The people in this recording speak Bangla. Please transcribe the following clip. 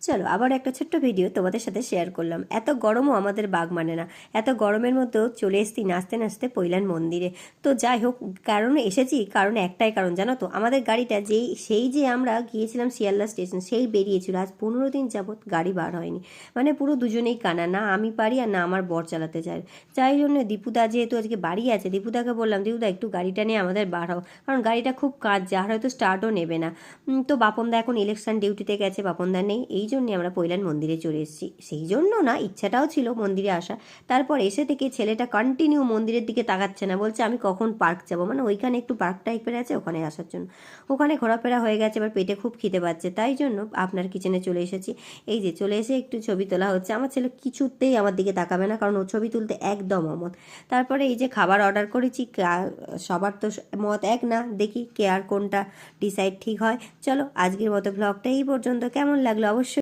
চলো আবার একটা ছোট্ট ভিডিও তোমাদের সাথে শেয়ার করলাম। এত গরমও আমাদের বাগ মানে না, এত গরমের মধ্যেও চলে এসেছি নাচতে নাচতে পৈলান মন্দিরে। তো যাই হোক, কারণ এসেছি, কারণ একটাই কারণ জানো তো, আমাদের গাড়িটা সেই যে আমরা গিয়েছিলাম শিয়ালদা স্টেশন, সেই বেরিয়েছিল, আজ 15 দিন যাবৎ গাড়ি বার হয়নি। মানে পুরো দুজনেই কানা, না আমি পারি আর না আমার বর চালাতে চায়। যাই জন্য দীপুদা যেহেতু আজকে বাড়ি আছে, দীপুদাকে বললাম দীপুদা একটু গাড়িটা নিয়ে আমাদের বার হও, কারণ গাড়িটা খুব কাঁদছে আর হয়তো স্টার্টও নেবে না। তো বাপনদা এখন ইলেকশন ডিউটিতে গেছে, বাপনদা নেই, এই জন্যে আমরা পৈলান মন্দিরে চলে এসেছি। সেই জন্য না, ইচ্ছাটাও ছিল মন্দিরে আসা। তারপর এসে থেকে ছেলেটা কন্টিনিউ মন্দিরের দিকে তাকাচ্ছে না, বলছে আমি কখন পার্ক যাবো, মানে ওইখানে একটু পার্ক টাইপের আছে, ওখানে আসার জন্য। ওখানে ঘোরাফেরা হয়ে গেছে, এবার পেটে খুব খিদে পাচ্ছে, তাই জন্য আপনার কিচেনে চলে এসেছি। এই যে চলে এসে একটু ছবি তোলা হচ্ছে। আমার ছেলে কিছুতেই আমার দিকে তাকাবে না, কারণ ও ছবি তুলতে একদম অমত। তারপরে এই যে খাবার অর্ডার করেছি, সবার তো মত এক না, দেখি কে আর কোনটা ডিসাইড ঠিক হয়। চলো আজকের মতো ব্লগটা এই পর্যন্ত। কেমন লাগলো অবশ্যই